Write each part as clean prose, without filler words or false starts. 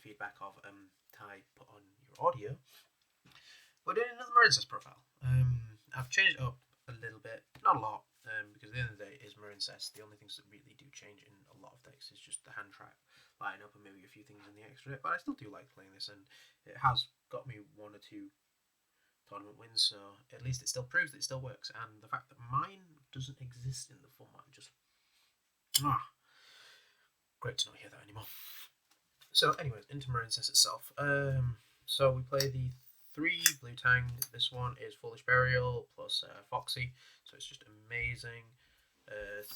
feedback of Ty put on your audio, we're doing another MARINCESS profile. I've changed it up a little bit, not a lot, because at the end of the day it is MARINCESS. The only things that really do change in a lot of decks is just the hand trap lighting up and maybe a few things in the extra deck, but I still do like playing this, and it has got me 1 or 2 tournament wins, so at least it still proves that it still works, and the fact that mine doesn't exist in the format just great to not hear that anymore. So anyways, into MARINCESS itself. So we play the 3 blue tang. This one is Foolish Burial plus Foxy, so it's just amazing.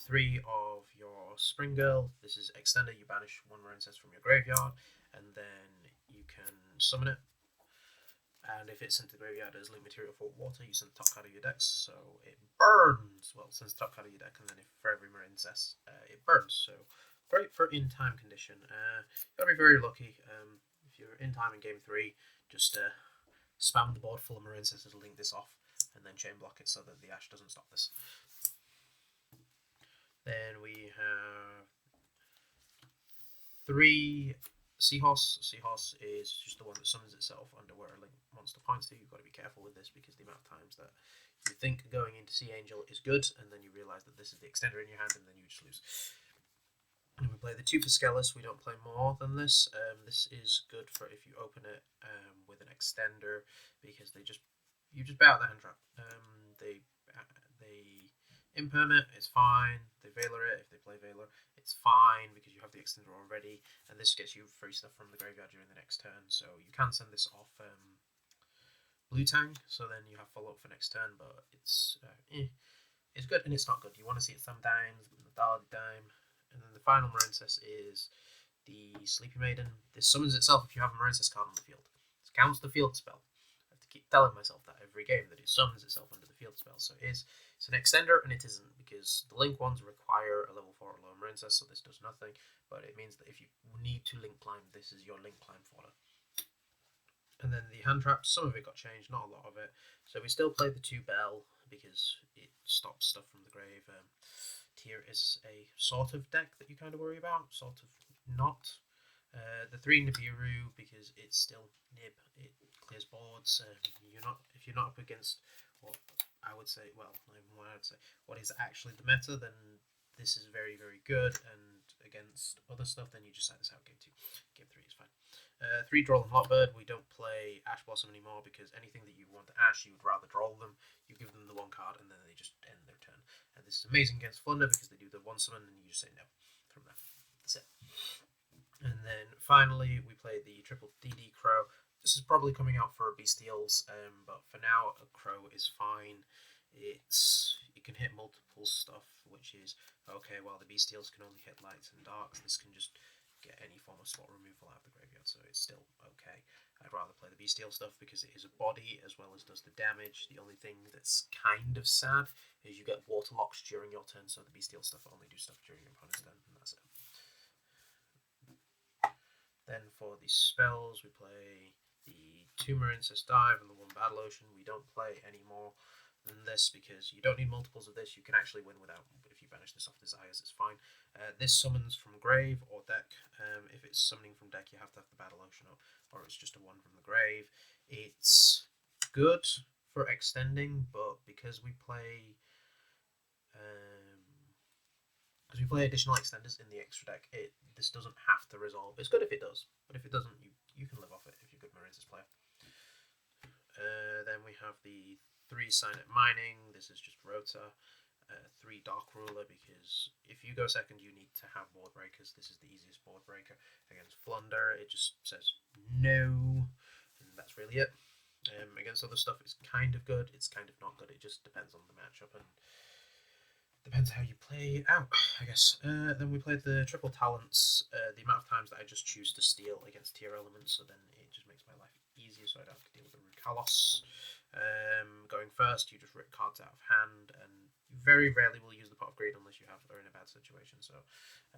3 of your Spring Girl. This is Extender. You banish 1 MARINCESS from your graveyard, and then you can summon it. And if it's sent to the graveyard as link material for water, you send the top card of your decks, so it burns. Well, sends the top card of your deck, and then if for every MARINCESS, it burns. So great for in-time condition. Gotta be very lucky. If you're in time in game 3, just spam the board full of MARINCESS to link this off, and then chain block it so that the Ash doesn't stop this. Then we have 3 Seahorse. Seahorse is just the one that summons itself under where a link monster points to. You've got to be careful with this because the amount of times that you think going into Sea Angel is good, and then you realise that this is the extender in your hand, and then you just lose. And we play the 2 for Skellis. We don't play more than this. This is good for if you open it with an extender, because you just bow out the hand trap. They imperm it, it's fine. They Veiler it, if they play Veiler, it's fine because you have the extender already, and this gets you free stuff from the graveyard during the next turn, so you can send this off blue tang, so then you have follow-up for next turn, but it's good and it's not good. You want to see it sometimes, dime. And then the final MARINCESS is the Sleepy Maiden. This summons itself if you have a MARINCESS card on the field. It counts the field spell. I have to keep telling myself that every game, that it summons itself under the field spell, so it's an extender, and it isn't, because the link ones require a level 4 or lower MARINCESS, so this does nothing, but it means that if you need to link climb, this is your link climb fodder. And then the hand traps, some of it got changed, not a lot of it, so we still play the 2 Bell, because it stops stuff from the grave. Tier is a sort of deck that you kind of worry about, sort of not. The 3 Nibiru, because it's still nib, it clears boards. If you're not up against what I would say, well, not even what I would say, what is actually the meta, then this is very, very good, and against other stuff, then you just side this out game 2. Game 3 is fine. 3 Droll and Hotbird. We don't play Ash Blossom anymore, because anything that you want to Ash, you would rather Droll them. You give them the 1 card, and then they just end their turn. And this is amazing against Flunder, because they do the 1 summon, and you just say no from there. That's it. And then finally, we play the triple DD Crow. This is probably coming out for Bestials, but for now, a Crow is fine. It can hit multiple stuff, which is okay. While the Bestials can only hit lights and darks, this can just get any form of slot removal out of the graveyard, so it's still okay. I'd rather play the Bestial stuff because it is a body as well as does the damage. The only thing that's kind of sad is you get waterlocked during your turn, so the Bestial stuff only do stuff during your opponent's turn, and that's it. Then for the spells, we play the 2 MARINCESS Dive and the 1 Battle Ocean. We don't play any more than this because you don't need multiples of this. You can actually win without, if you banish this off Desires, it's fine. This summons from grave or deck. If it's summoning from deck, you have to have the Battle Ocean up, or it's just a 1 from the grave. It's good for extending, but because we play additional extenders in the extra deck, this doesn't have to resolve. It's good if it does, but if it doesn't, you can live off it if you're a good MARINCESS player. Then we have the 3 Signet Mining. This is just Rota. 3 Dark Ruler, because if you go second, you need to have board breakers. This is the easiest board breaker against Flunder. It just says no, and that's really it. Against other stuff, it's kind of good. It's kind of not good. It just depends on the matchup and depends how you play out, I guess. Then we played the triple talents. The amount of times that I just choose to steal against tier elements, so then it just makes my life easier, so I don't have to deal with the Rukalos. Going first, you just rip cards out of hand, and you very rarely will use the Pot of Greed unless you are in a bad situation. So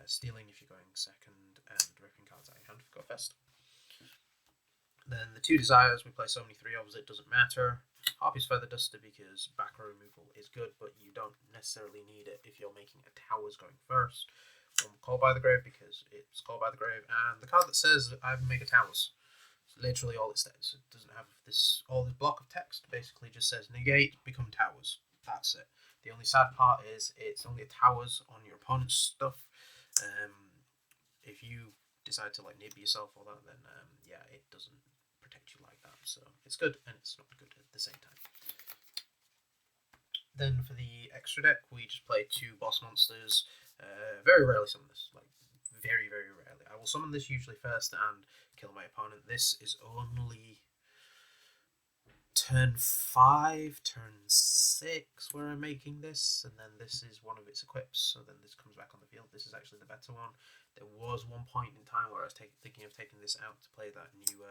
stealing if you're going second, and ripping cards out of your hand if you go first. Then the 2 Desires, we play so many 3-ofs it doesn't matter. Harpy's Feather Duster, because back row removal is good, but you don't necessarily need it if you're making a towers going first. Called by the Grave because it's called by the Grave, and the card that says I have Mega Towers. It's literally all it says. It doesn't have this block of text. Basically, just says negate, become towers. That's it. The only sad part is it's only towers on your opponent's stuff. If you decide to like nib yourself or that, then yeah, it doesn't protect you like that. So it's good and it's not good at the same time. Then for the extra deck, we just play 2 boss monsters. Very rarely summon this, like very rarely. I will summon this usually first and kill my opponent. This is only turn 5, turn 6 where I'm making this, and then this is one of its equips, so then this comes back on the field. This is actually the better one. There was one point in time where I was thinking of taking this out to play that new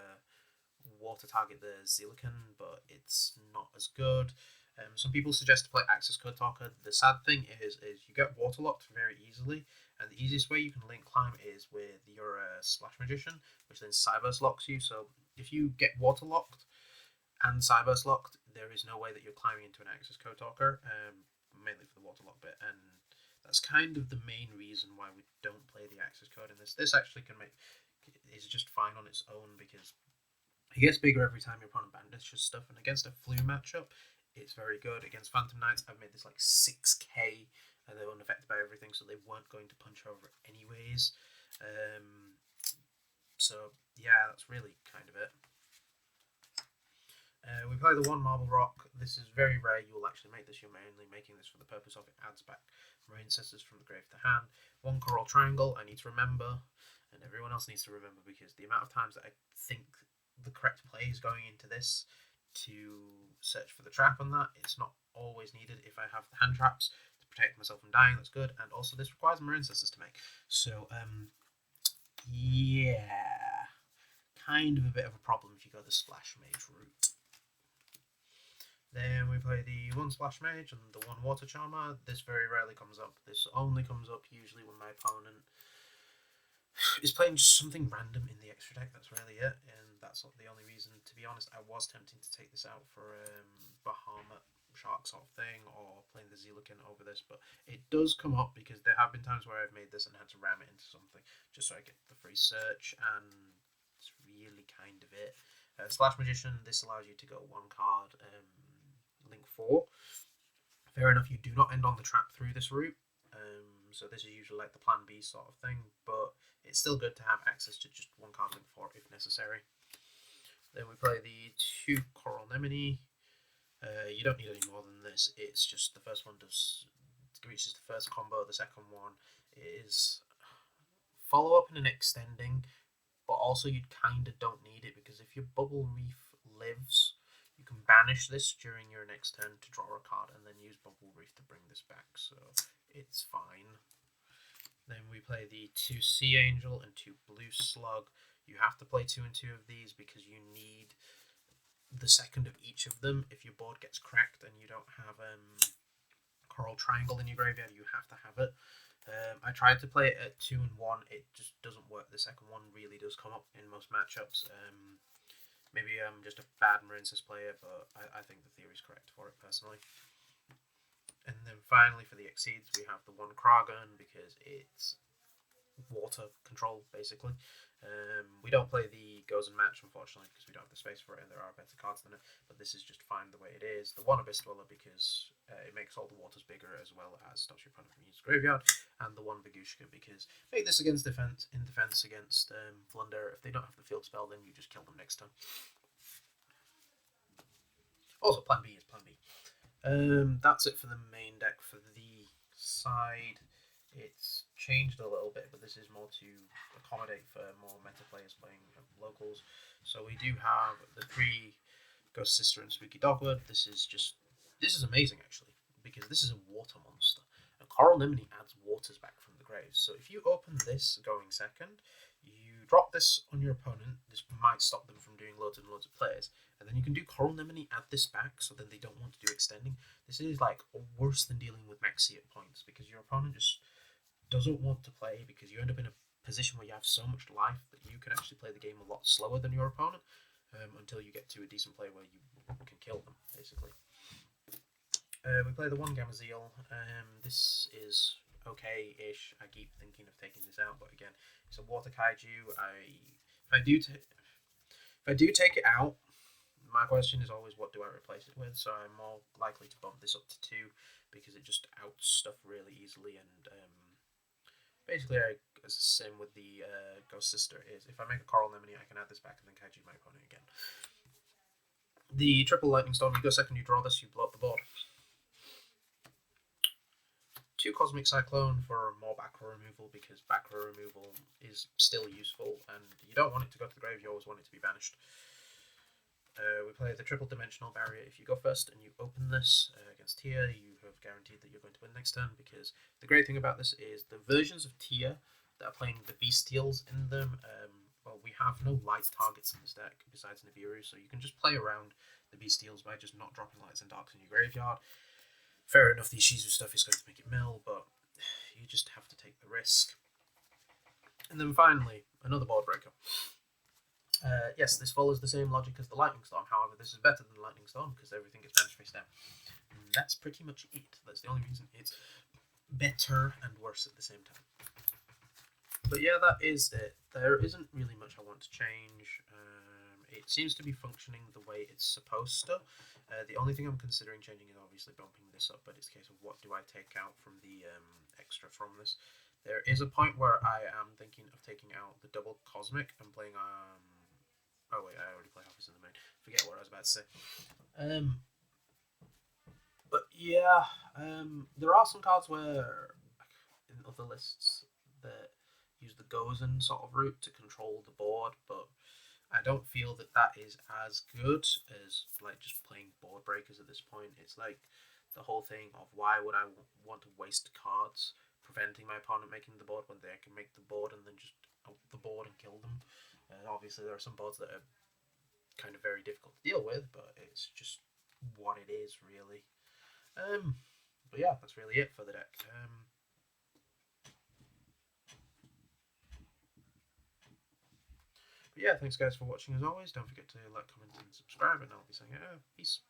water target, the Zilican, but it's not as good. Some people suggest to play Access Code Talker. The sad thing is you get waterlocked very easily, and the easiest way you can link climb is with your Splash Magician, which then Cyburst locks you. So if you get waterlocked and Cyburst locked, there is no way that you're climbing into an Access Code Talker, mainly for the waterlock bit, and that's kind of the main reason why we don't play the Access Code in this. This actually is just fine on its own because it gets bigger every time your opponent banishes stuff, and against a flu matchup, it's very good. Against Phantom Knights, I've made this like 6k, and they're unaffected by everything, so they weren't going to punch over anyways. So yeah, that's really kind of it. We play the 1 Marble Rock. This is very rare you will actually make this. You're mainly making this for the purpose of it adds back Marincesses from the grave to hand. 1 Coral Triangle, I need to remember, and everyone else needs to remember, because the amount of times that I think the correct play is going into this to search for the trap on that, it's not always needed. If I have the hand traps to protect myself from dying, that's good, and also this requires Marincesses to make. So, yeah, kind of a bit of a problem if you go the Splash Mage route. Then we play the 1 Splash Mage and the 1 Water Charmer. This very rarely comes up. This only comes up usually when my opponent is playing just something random in the extra deck. That's really it, and that's not the only reason. To be honest, I was tempting to take this out for Bahamut Shark sort of thing, or playing the Zilican over this, but it does come up because there have been times where I've made this and had to ram it into something just so I get the free search, and it's really kind of it. Splash Magician, this allows you to go 1 card, link 4. Fair enough, you do not end on the trap through this route, so this is usually like the plan B sort of thing, but it's still good to have access to just 1 card link 4 if necessary. Then we play the 2 Coral Anemone. You don't need any more than this. It's just the first one reaches the first combo, the second one is follow up and an extending, but also you kind of don't need it, because if your Bubble Reef lives, you can banish this during your next turn to draw a card and then use Bubble Reef to bring this back, so it's fine. Then we play the 2 Sea Angel and 2 Blue Slug. You have to play 2 and 2 of these because you need the second of each of them. If your board gets cracked and you don't have Coral Triangle in your graveyard, you have to have it. I tried to play it at 2 and 1. It just doesn't work. The second one really does come up in most matchups. Maybe I'm just a bad Marincess player, but I think the theory is correct for it personally. And then finally for the Exceeds, we have the 1 Kragan because it's water control basically. We don't play the Goes and Match unfortunately because we don't have the space for it, and there are better cards than it, but this is just fine the way it is. The 1 Abyss Dweller because it makes all the waters bigger as well as stops your opponent from using graveyard, and the 1 Vigushka because make this against defense against Flunder. If they don't have the field spell, then you just kill them next turn. Also, plan B is plan B. That's it for the main deck. For the side, it's changed a little bit, but this is more to accommodate for more meta players playing locals. So we do have the 3 Ghost Sister and Spooky Dogwood. This is amazing actually, because this is a water monster. And Coral Anemone adds waters back from the graves. So if you open this going second, you drop this on your opponent. This might stop them from doing loads and loads of plays, and then you can do Coral Anemone, add this back, so then they don't want to do extending. This is like worse than dealing with Maxi at points, because your opponent just doesn't want to play, because you end up in a position where you have so much life that you can actually play the game a lot slower than your opponent, until you get to a decent play where you can kill them, basically. We play the 1 Gamazeel. This is okay-ish. I keep thinking of taking this out, but again, it's a water kaiju. If I do take it out, my question is always what do I replace it with? So I'm more likely to bump this up to 2 because it just outs stuff really easily. And basically, as the same with the Ghost Sister is if I make a Coral Anemone, I can add this back and then kaiju my opponent again. The triple Lightning Storm, you go second, you draw this, you blow up the board. 2 Cosmic Cyclone for more back row removal because back row removal is still useful and you don't want it to go to the grave, you always want it to be banished. We play the triple dimensional barrier. If you go first and you open this against Tia, you have guaranteed that you're going to win next turn because the great thing about this is the versions of Tia that are playing the Bestials in them, well, we have no light targets in this deck besides Nibiru, so you can just play around the Bestials by just not dropping lights and darks in your graveyard. Fair enough, the Shizu stuff is going to make it mill, but you just have to take the risk. And then finally, another board breaker. Yes, this follows the same logic as the Lightning Storm, however this is better than the Lightning Storm because everything gets banished face down. And that's pretty much it. That's the only reason it's better and worse at the same time. But yeah, that is it. There isn't really much I want to change. It seems to be functioning the way it's supposed to. The only thing I'm considering changing is obviously bumping this up, but it's a case of what do I take out from the extra from this. There is a point where I am thinking of taking out the double Cosmic and playing... oh wait, I already play Office in the Main. Forget what I was about to say. But yeah, there are some cards where, in other lists, that use the Gozen sort of route to control the board, but I don't feel that that is as good as like just playing board breakers at this point. It's like the whole thing of why would I want to waste cards preventing my opponent making the board when they can make the board and then just out the board and kill them. Obviously, there are some boards that are kind of very difficult to deal with, but it's just what it is, really. But yeah, that's really it for the deck. But yeah, thanks guys for watching as always. Don't forget to like, comment, and subscribe, and I'll be saying peace.